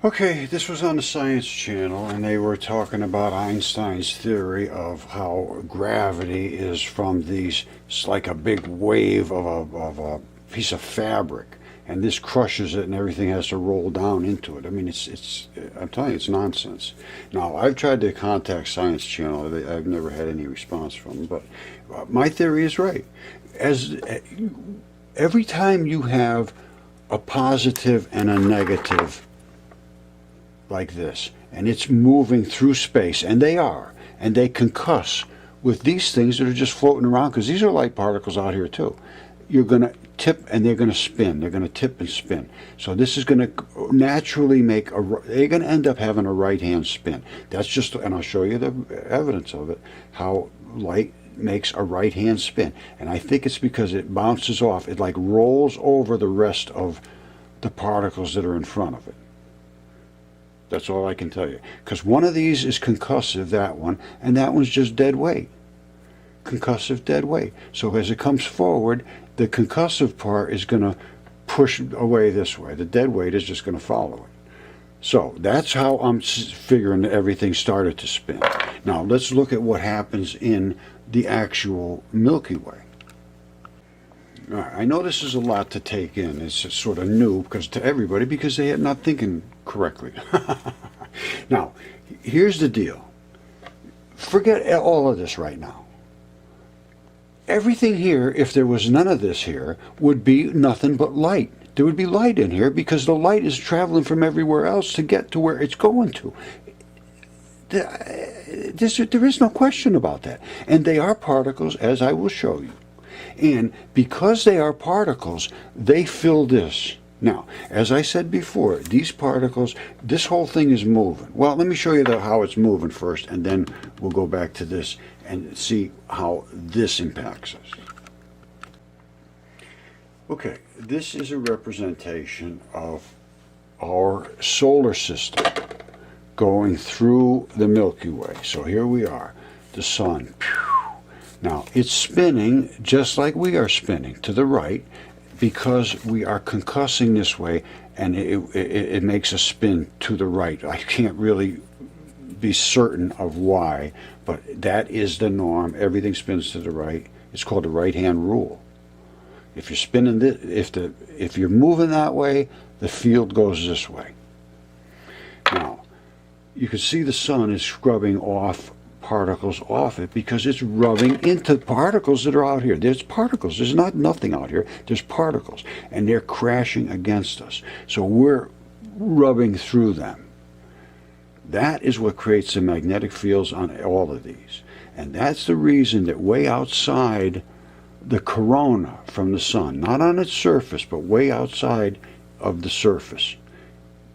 Okay, this was on the Science Channel, and they were talking about Einstein's theory of how gravity is from these, it's like a big wave of a piece of fabric, and this crushes it, and everything has to roll down into it. I mean, I'm telling you, it's nonsense. Now, I've tried to contact Science Channel. I've never had any response from them, but my theory is right. As every time you have a positive and a negative like this, and it's moving through space, and they are, and they concuss with these things that are just floating around, because these are light particles out here too. You're going to tip, and they're going to spin. They're going to tip and spin. So this is going to naturally make they're going to end up having a right-hand spin. That's just, and I'll show you the evidence of it, how light makes a right-hand spin. And I think it's because it bounces off. It like rolls over the rest of the particles that are in front of it. That's all I can tell you. Because one of these is concussive, that one, and that one's just dead weight. Concussive dead weight. So as it comes forward, the concussive part is going to push away this way. The dead weight is just going to follow it. So that's how I'm figuring that everything started to spin. Now let's look at what happens in the actual Milky Way. All right, I know this is a lot to take in. It's just sort of new to everybody because they are not thinking correctly. Now, here's the deal. Forget all of this right now. Everything here, if there was none of this here, would be nothing but light. There would be light in here because the light is traveling from everywhere else to get to where it's going to. There is no question about that. And they are particles, as I will show you. And because they are particles, they fill this. Now, as I said before, these particles, this whole thing is moving. Well, let me show you how it's moving first, and then we'll go back to this and see how this impacts us. Okay, this is a representation of our solar system going through the Milky Way. So here we are, the sun. Now, it's spinning just like we are spinning to the right because we are concussing this way, and it makes a spin to the right. I can't really be certain of why, but that is the norm. Everything spins to the right. It's called the right-hand rule. If you're spinning this, if you're moving that way, the field goes this way. Now, you can see the sun is scrubbing off particles off it because it's rubbing into particles that are out here. There's particles. There's not nothing out here. There's particles, and they're crashing against us. So we're rubbing through them. That is what creates the magnetic fields on all of these. And that's the reason that way outside the corona from the sun, not on its surface, but way outside of the surface,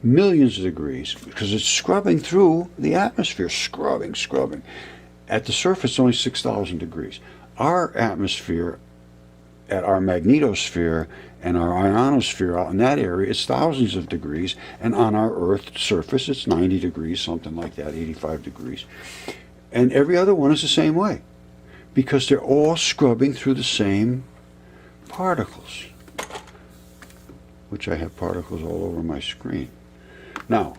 millions of degrees, because it's scrubbing through the atmosphere, scrubbing. At the surface, it's only 6,000 degrees. Our atmosphere, at our magnetosphere and our ionosphere out in that area, it's thousands of degrees, and on our Earth's surface, it's 90 degrees, something like that, 85 degrees. And every other one is the same way, because they're all scrubbing through the same particles, which I have particles all over my screen. Now,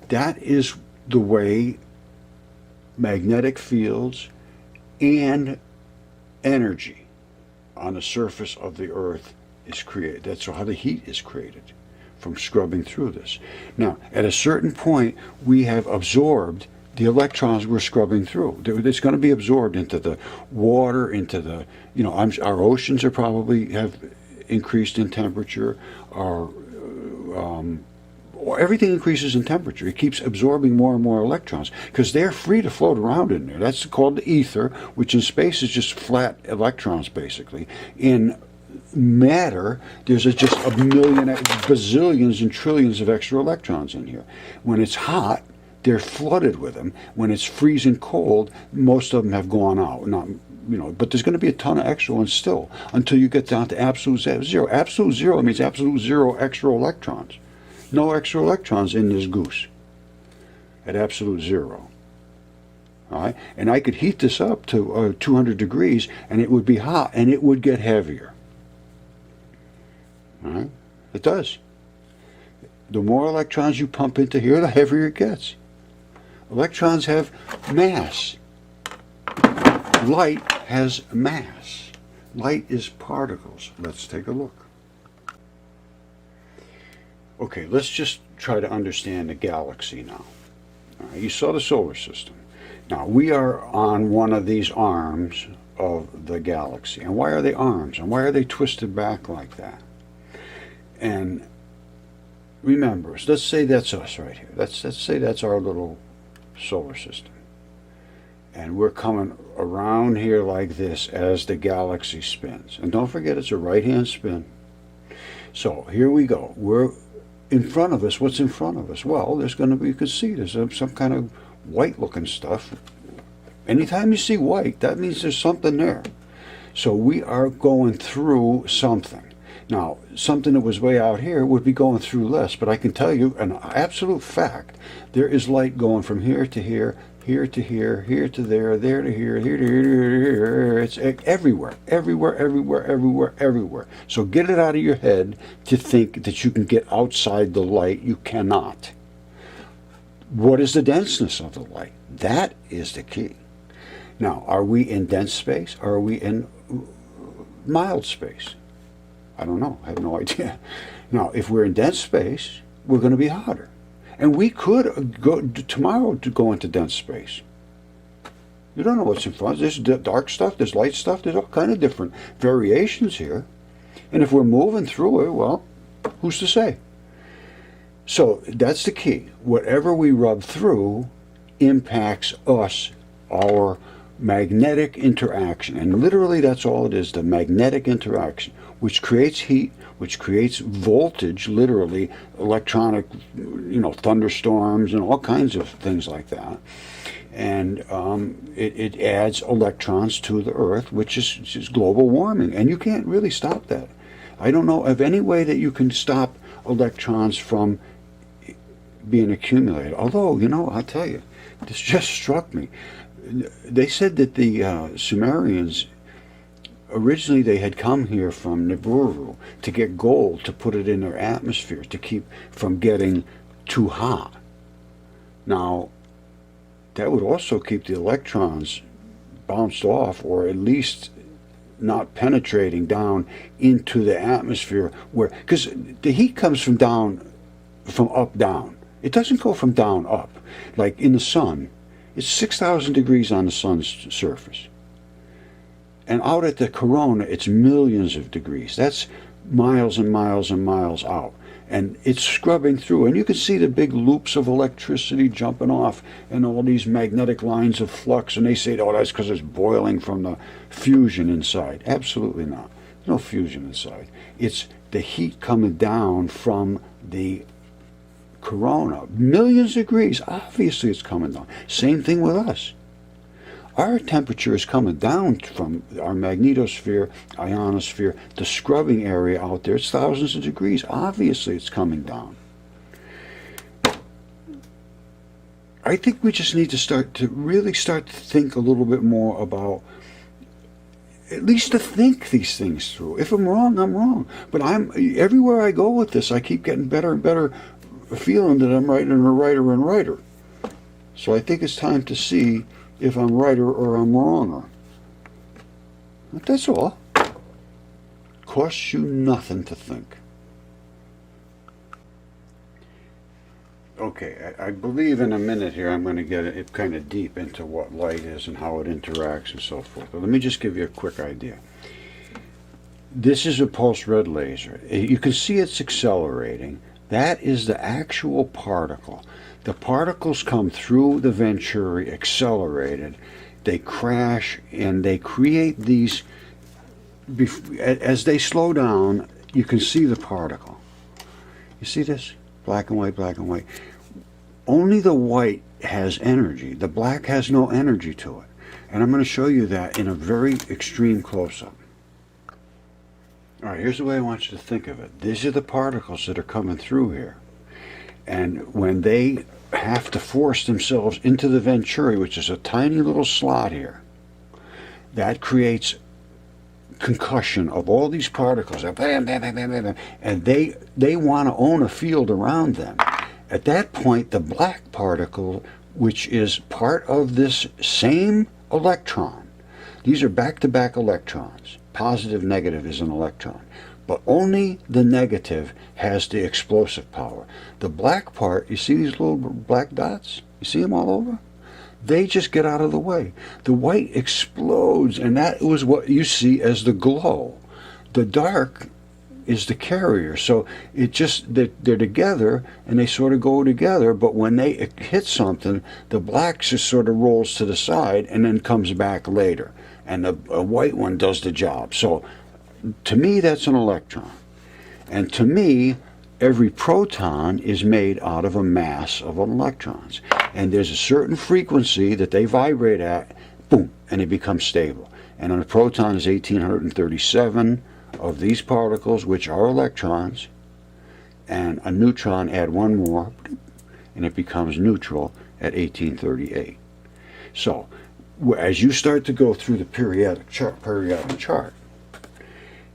that is the way magnetic fields and energy on the surface of the Earth is created. That's how the heat is created, from scrubbing through this. Now, at a certain point, we have absorbed the electrons we're scrubbing through. It's going to be absorbed into the water, into the, our oceans are probably have increased in temperature. Everything increases in temperature. It keeps absorbing more and more electrons because they're free to float around in there. That's called the ether, which in space is just flat electrons, basically. In matter, there's just a million, bazillions and trillions of extra electrons in here. When it's hot, they're flooded with them. When it's freezing cold, most of them have gone out. But there's going to be a ton of extra ones still until you get down to absolute zero. Absolute zero means absolute zero extra electrons. No extra electrons in this goose at absolute zero. All right? And I could heat this up to 200 degrees, and it would be hot, and it would get heavier. All right? It does. The more electrons you pump into here, the heavier it gets. Electrons have mass. Light has mass. Light is particles. Let's take a look. Okay, let's just try to understand the galaxy now. All right, you saw the solar system. Now, we are on one of these arms of the galaxy. And why are they arms? And why are they twisted back like that? And remember, let's say that's us right here. Let's say that's our little solar system. And we're coming around here like this as the galaxy spins. And don't forget, it's a right-hand spin. So here we go. We're in front of us. What's in front of us? Well, there's going to be, you can see there's some kind of white-looking stuff. Anytime you see white, that means there's something there. So we are going through something. Now, something that was way out here would be going through less, but I can tell you an absolute fact. There is light going from here to here, here to here, here to there to here, here to here. It's everywhere, everywhere, everywhere, everywhere, everywhere. So get it out of your head to think that you can get outside the light. You cannot. What is the denseness of the light? That is the key. Now, are we in dense space or are we in mild space? I don't know. I have no idea. Now, if we're in dense space, we're going to be hotter. And we could go tomorrow to go into dense space. You don't know what's in front. There's dark stuff, there's light stuff, there's all kind of different variations here. And if we're moving through it, well, who's to say? So that's the key. Whatever we rub through impacts us, our magnetic interaction. And literally that's all it is, the magnetic interaction, which creates heat, which creates voltage, literally electronic, thunderstorms and all kinds of things like that. And it adds electrons to the Earth, which is global warming. And you can't really stop that. I don't know of any way that you can stop electrons from being accumulated. Although, I'll tell you, this just struck me. They said that the Sumerians, originally they had come here from Nibiru to get gold to put it in their atmosphere to keep from getting too hot. Now, that would also keep the electrons bounced off, or at least not penetrating down into the atmosphere, where, because the heat comes from up down. It doesn't go from down up. Like in the sun, it's 6,000 degrees on the sun's surface. And out at the corona, it's millions of degrees. That's miles and miles and miles out. And it's scrubbing through. And you can see the big loops of electricity jumping off and all these magnetic lines of flux. And they say, oh, that's because it's boiling from the fusion inside. Absolutely not. There's no fusion inside. It's the heat coming down from the corona. Millions of degrees. Obviously it's coming down. Same thing with us. Our temperature is coming down from our magnetosphere, ionosphere, the scrubbing area out there. It's thousands of degrees. Obviously it's coming down. I think we just need to really start to think a little bit more about, at least to think these things through. If I'm wrong, I'm wrong. But everywhere I go with this, I keep getting better and better feeling that I'm right and righter. So I think it's time to see if I'm righter or I'm wronger. But that's all. Costs you nothing to think. Okay, I believe in a minute here I'm going to get it kind of deep into what light is and how it interacts and so forth. But let me just give you a quick idea. This is a pulse red laser. You can see it's accelerating. That is the actual particle. The particles come through the Venturi accelerated. They crash and they create these. As they slow down, you can see the particle. You see this? Black and white, black and white. Only the white has energy. The black has no energy to it. And I'm going to show you that in a very extreme close-up. All right, here's the way I want you to think of it. These are the particles that are coming through here. And when they have to force themselves into the Venturi, which is a tiny little slot here, that creates concussion of all these particles, bam, bam, bam, bam, bam, bam, and they want to own a field around them. At that point, the black particle, which is part of this same electron, these are back-to-back electrons. Positive, negative is an electron. But only the negative has the explosive power. The black part, you see these little black dots? You see them all over? They just get out of the way. The white explodes, and that was what you see as the glow. The dark is the carrier. So it just, they're together, and they sort of go together, but when they hit something, the black just sort of rolls to the side and then comes back later. And the white one does the job. So to me, that's an electron. And to me, every proton is made out of a mass of electrons. And there's a certain frequency that they vibrate at, boom, and it becomes stable. And a proton is 1837 of these particles, which are electrons. And a neutron, add one more, and it becomes neutral at 1838. So, as you start to go through the periodic chart,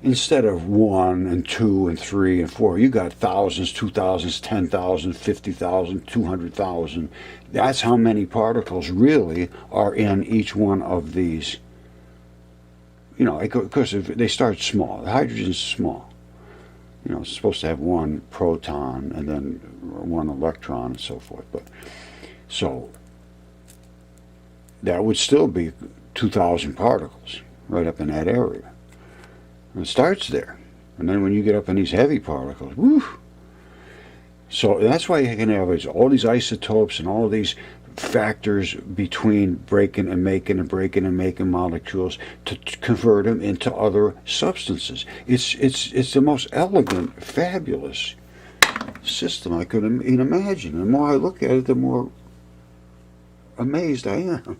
instead of 1 and 2 and 3 and 4, you got thousands, 2,000s, 10,000, 50,000, 200,000. That's how many particles really are in each one of these. You know, because they start small. The hydrogen's small. You know, it's supposed to have one proton and then one electron and so forth. But so that would still be 2,000 particles right up in that area. And it starts there. And then when you get up in these heavy particles, woo! So that's why you can have all these isotopes and all these factors between breaking and making molecules to convert them into other substances. It's the most elegant, fabulous system I could imagine. The more I look at it, the more amazed I am.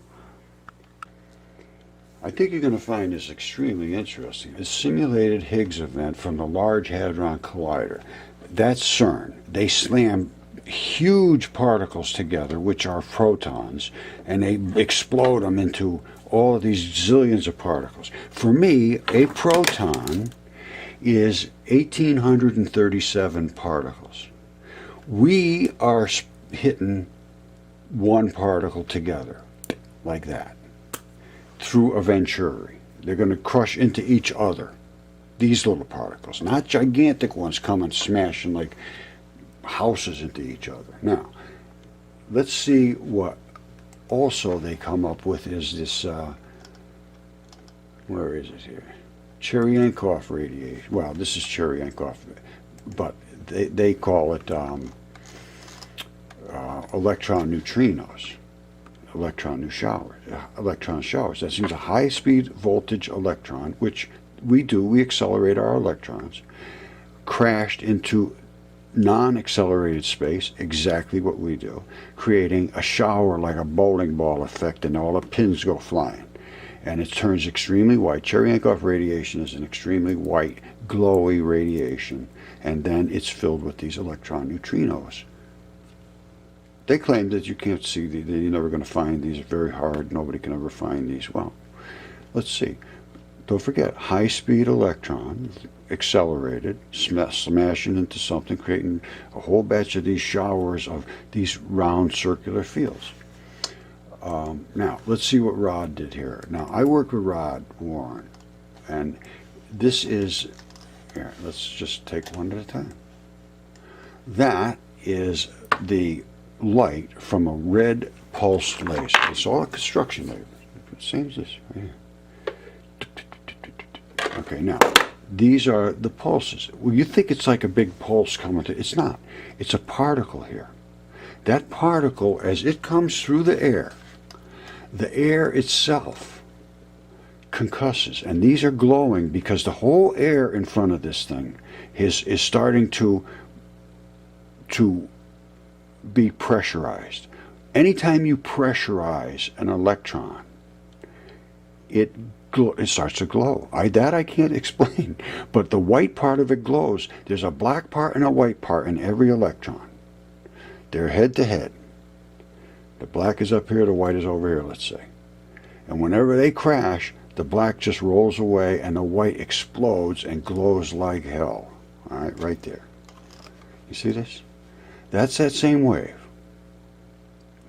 I think you're going to find this extremely interesting. A simulated Higgs event from the Large Hadron Collider. That's CERN. They slam huge particles together, which are protons, and they explode them into all of these zillions of particles. For me, a proton is 1,837 particles. We are hitting one particle together, like that, through a Venturi. They're going to crush into each other. These little particles, not gigantic ones coming smashing like houses into each other. Now, let's see what also they come up with is this, where is it here? Cherenkov radiation. Well, this is Cherenkov, but they call it electron neutrinos, electron showers. That seems a high-speed voltage electron, which we accelerate our electrons, crashed into non-accelerated space, exactly what we do, creating a shower like a bowling ball effect, and all the pins go flying. And it turns extremely white. Cherenkov radiation is an extremely white, glowy radiation, and then it's filled with these electron neutrinos. They claim that you can't see these, you're never going to find these, very hard, nobody can ever find these. Well, let's see. Don't forget, high-speed electron, accelerated, smashing into something, creating a whole batch of these showers of these round circular fields. Now, let's see what Rod did here. Now, I work with Rod Warren, and this is, here, let's just take one at a time. That is the light from a red pulsed laser. It's all a construction laser. Same as this, right here. Okay, now, these are the pulses. Well, you think it's like a big pulse coming through. It's not. It's a particle here. That particle, as it comes through the air itself concusses. And these are glowing because the whole air in front of this thing is starting to be pressurized. Anytime you pressurize an electron, it starts to glow. That I can't explain, but the white part of it glows. There's a black part and a white part in every electron. They're head to head. The black is up here, the white is over here, let's say. And whenever they crash, the black just rolls away and the white explodes and glows like hell. All right, right there. You see this? That's that same wave.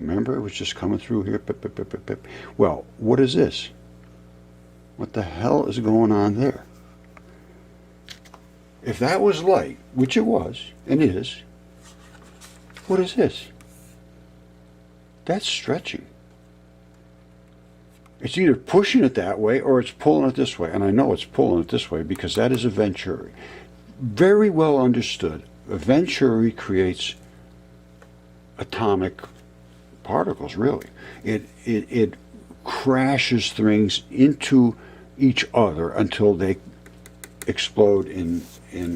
Remember, it was just coming through here. Pip, pip, pip, pip, pip. Well, what is this? What the hell is going on there? If that was light, which it was and is, what is this? That's stretching. It's either pushing it that way or it's pulling it this way. And I know it's pulling it this way because that is a Venturi. Very well understood. A Venturi creates atomic particles, really. It crashes things into each other until they explode in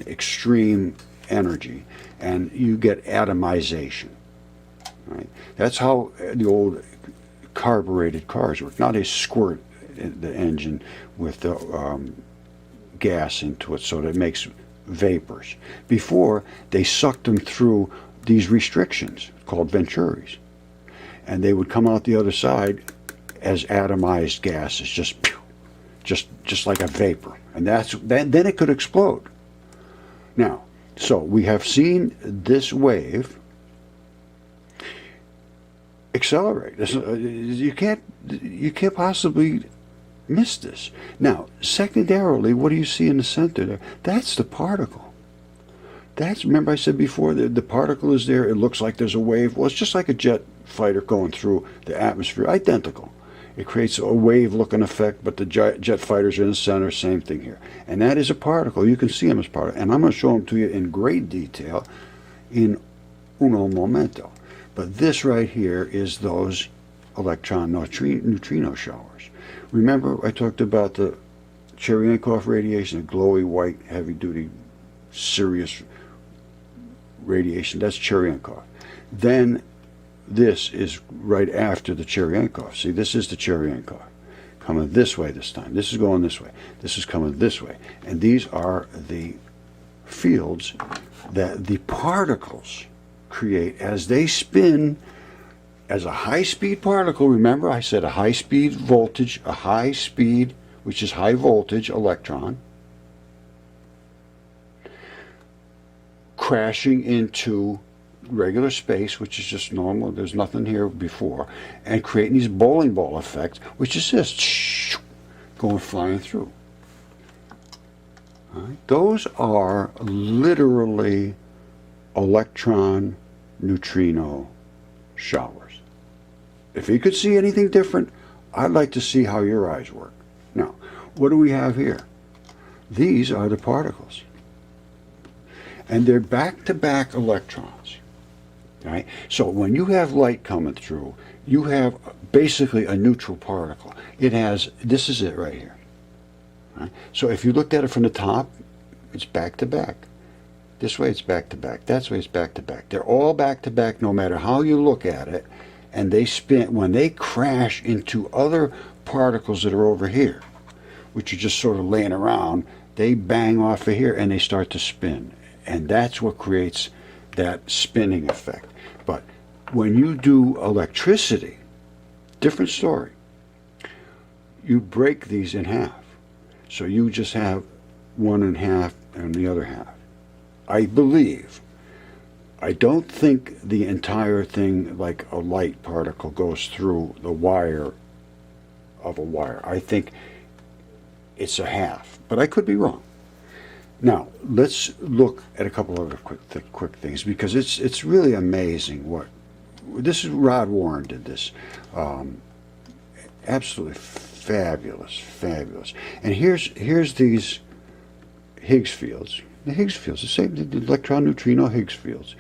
extreme energy, and you get atomization. Right? That's how the old carbureted cars work. Now they squirt the engine with the gas into it so that it makes vapors. Before, they sucked them through these restrictions called Venturis, and they would come out the other side as atomized gases, just like a vapor, and then it could explode. Now, so we have seen this wave accelerate. You can't possibly miss this. Now, secondarily, what do you see in the center there? That's the particle. Remember I said before, the particle is there. It looks like there's a wave. Well, it's just like a jet fighter going through the atmosphere. Identical. It creates a wave-looking effect, but the jet fighters are in the center. Same thing here. And that is a particle. You can see them as particle. And I'm going to show them to you in great detail in uno momento. But this right here is those electron neutrino showers. Remember I talked about the Cherenkov radiation, the glowy white, heavy-duty, serious radiation. That's Cherenkov. Then this is right after the Cherenkov. See, this is the Cherenkov. Coming this way this time. This is going this way. This is coming this way. And these are the fields that the particles create as they spin as a high-speed particle. Remember, I said a high-speed voltage, a high-speed, which is high voltage electron, crashing into regular space, which is just normal. There's nothing here before, and creating these bowling ball effects, which is this going flying through. All right. Those are literally electron neutrino showers. If you could see anything different, I'd like to see how your eyes work. Now, what do we have here? These are the particles. And they're back-to-back electrons. Right? So when you have light coming through, you have basically a neutral particle. It has, this is it right here. Right? So if you looked at it from the top, it's back-to-back. This way it's back-to-back. That way it's back-to-back. They're all back-to-back no matter how you look at it. And they spin, when they crash into other particles that are over here, which are just sort of laying around, they bang off of here and they start to spin. And that's what creates that spinning effect. But when you do electricity, different story. You break these in half. So you just have one in half and the other half. I believe. I don't think the entire thing, like a light particle, goes through the wire of a wire. I think it's a half, but I could be wrong. Now, let's look at a couple other quick things, because it's really amazing what this is. Rod Warren did this. Absolutely fabulous. And here's these Higgs fields. The Higgs fields, the same, the electron neutrino Higgs fields.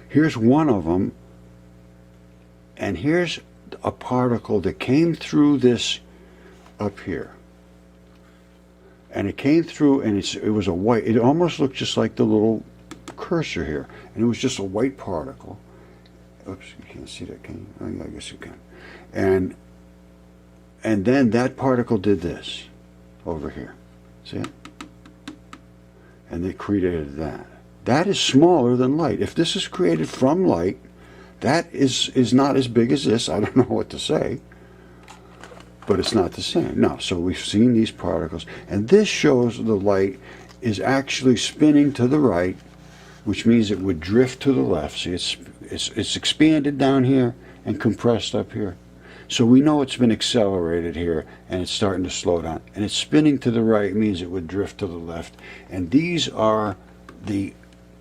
Here's one of them, and here's a particle that came through this up here. And it came through, and it was a white, it almost looked just like the little cursor here. And it was just a white particle. Oops, you can't see that, can you? Oh, yeah, I guess you can. And then that particle did this over here. See it? And they created that. That is smaller than light. If this is created from light, that is not as big as this. I don't know what to say. but it's not the same. No, so we've seen these particles, and this shows the light is actually spinning to the right, which means it would drift to the left. See, it's expanded down here and compressed up here. So we know it's been accelerated here, and it's starting to slow down. And it's spinning to the right means it would drift to the left. And these are the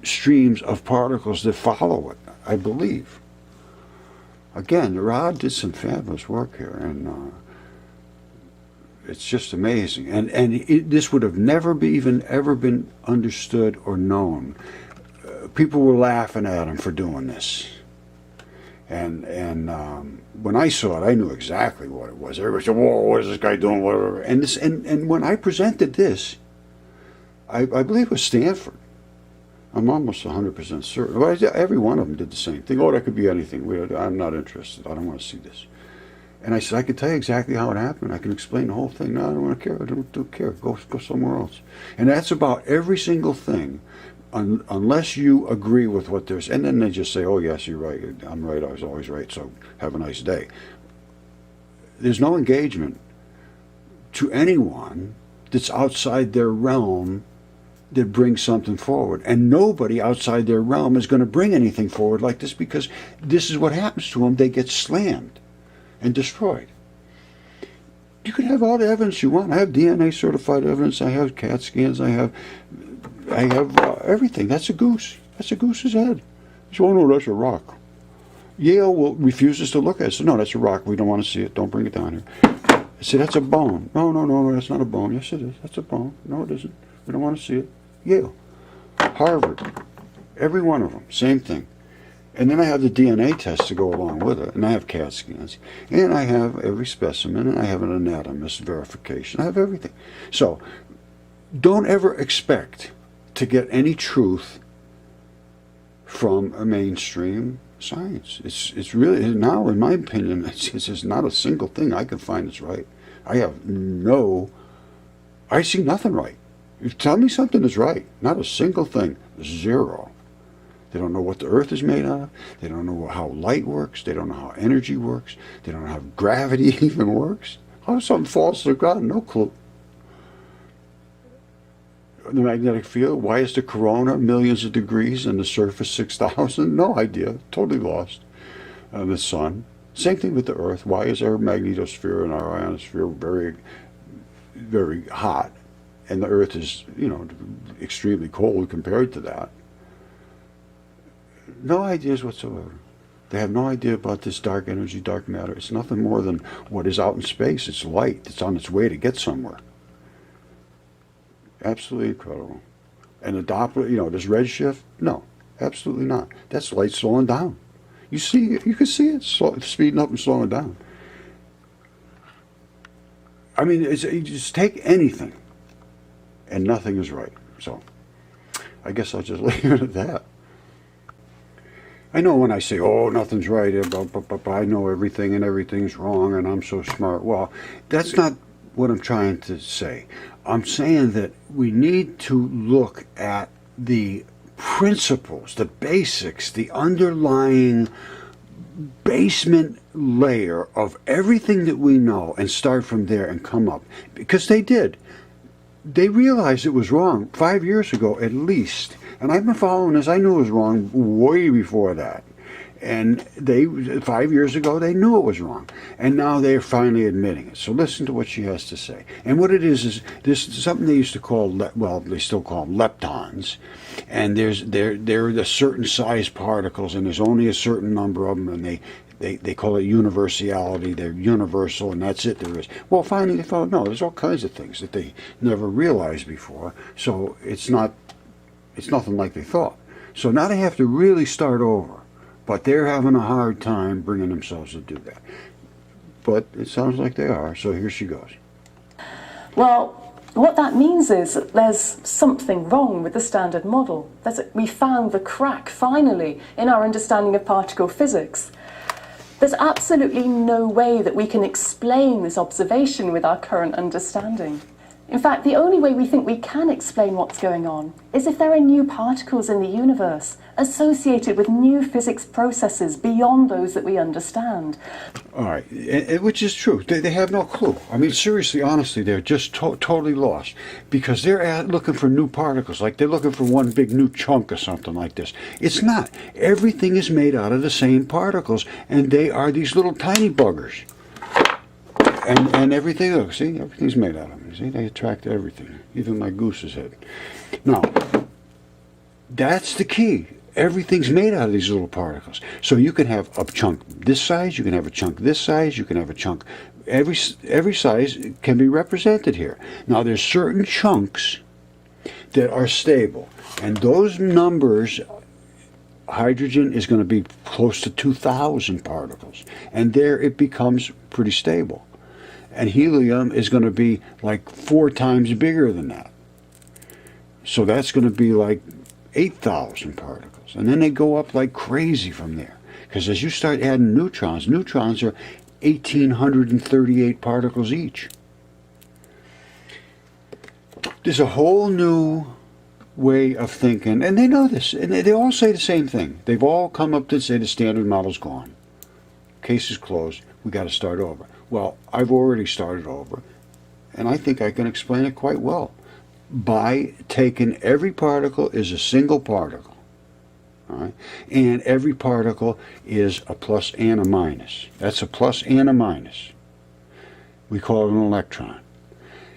streams of particles that follow it, I believe. Again, Rod did some fabulous work here, and it's just amazing. And this would have never ever been understood or known. People were laughing at him for doing this. And when I saw it, I knew exactly what it was. Everybody said, "Whoa, what is this guy doing?" Whatever. And when I presented this, I believe it was Stanford. I'm almost 100% certain. Well, every one of them did the same thing. Oh, that could be anything. I'm not interested. I don't want to see this. And I said, I can tell you exactly how it happened. I can explain the whole thing. No, I don't want to care. I don't care. Go somewhere else. And that's about every single thing, unless you agree with what there's. And then they just say, oh, yes, you're right. I'm right. I was always right. So have a nice day. There's no engagement to anyone that's outside their realm that brings something forward. And nobody outside their realm is going to bring anything forward like this, because this is what happens to them. They get slammed and destroyed. You can have all the evidence you want. I have DNA certified evidence. I have CAT scans. I have everything. That's a goose. That's a goose's head. So, oh no, that's a rock. Yale refuses to look at it. So no, that's a rock. We don't want to see it. Don't bring it down here. I said, that's a bone. No, that's not a bone. Yes, it is. That's a bone. No, it isn't. We don't want to see it. Yale, Harvard, every one of them, same thing. And then I have the DNA test to go along with it, and I have CAT scans, and I have every specimen, and I have an anatomist verification. I have everything. So don't ever expect to get any truth from a mainstream science. It's really, now in my opinion, it's not a single thing I can find that's right. I see nothing right. You tell me something is right. Not a single thing. Zero. They don't know what the earth is made out of. They don't know how light works. They don't know how energy works. They don't know how gravity even works. How does something falls to the ground? No clue. The magnetic field. Why is the corona millions of degrees and the surface 6,000? No idea. Totally lost. The sun. Same thing with the earth. Why is our magnetosphere and our ionosphere very, very hot? And the earth is, extremely cold compared to that. No ideas whatsoever. They have no idea about this dark energy, dark matter. It's nothing more than what is out in space. It's light. It's on its way to get somewhere. Absolutely incredible. And the Doppler, this redshift? No, absolutely not. That's light slowing down. You can see it speeding up and slowing down. I mean, you just take anything, and nothing is right. So I guess I'll just leave it at that. I know when I say, oh, nothing's right, I know everything and everything's wrong and I'm so smart. Well, that's not what I'm trying to say. I'm saying that we need to look at the principles, the basics, the underlying basement layer of everything that we know and start from there and come up. Because they did. They realized it was wrong 5 years ago at least. And I've been following this. I knew it was wrong way before that. And 5 years ago, they knew it was wrong. And now they're finally admitting it. So listen to what she has to say. And what it is this is something they used to call, they still call them leptons. And they're the certain size particles, and there's only a certain number of them, and they call it universality. They're universal, and that's it there is. Well, finally they thought, no, there's all kinds of things that they never realized before. So it's nothing like they thought. So now they have to really start over. But they're having a hard time bringing themselves to do that. But it sounds like they are, so here she goes. Well, what that means is that there's something wrong with the standard model. We found the crack, finally, in our understanding of particle physics. There's absolutely no way that we can explain this observation with our current understanding. In fact, the only way we think we can explain what's going on is if there are new particles in the universe associated with new physics processes beyond those that we understand. All right, which is true. They have no clue. I mean, seriously, honestly, they're just totally lost because they're looking for new particles, like they're looking for one big new chunk or something like this. It's not. Everything is made out of the same particles, and they are these little tiny buggers. And everything, look, see, everything's made out of them. See, they attract everything, even my goose's head. Now, that's the key. Everything's made out of these little particles. So you can have a chunk this size, you can have a chunk this size, you can have a chunk. Every size can be represented here. Now, there's certain chunks that are stable, and those numbers, hydrogen is going to be close to 2,000 particles, and there it becomes pretty stable. And helium is going to be like 4 times bigger than that. So that's going to be like 8,000 particles. And then they go up like crazy from there. Because as you start adding neutrons are 1,838 particles each. There's a whole new way of thinking, and they know this, and they all say the same thing. They've all come up to say the standard model's gone. Case is closed. We got to start over. Well, I've already started over, and I think I can explain it quite well by taking every particle is a single particle, all right? And every particle is a plus and a minus. That's a plus and a minus. We call it an electron.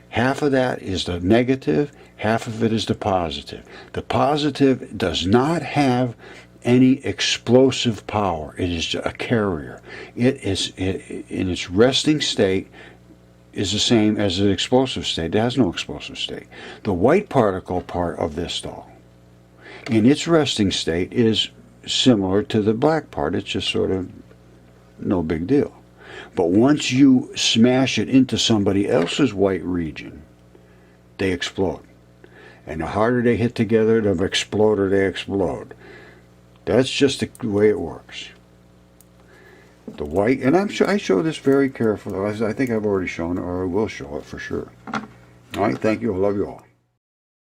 Half of that is the negative, half of it is the positive. The positive does not have any explosive power. It is a carrier. It is in its resting state is the same as the explosive state. It has no explosive state. The white particle part of this, though, in its resting state is similar to the black part. It's just sort of no big deal. But once you smash it into somebody else's white region, they explode. And the harder they hit together, the exploder they explode. That's just the way it works. The white, and I show this very carefully. I think I've already shown it, or I will show it for sure. All right, thank you. I love you all.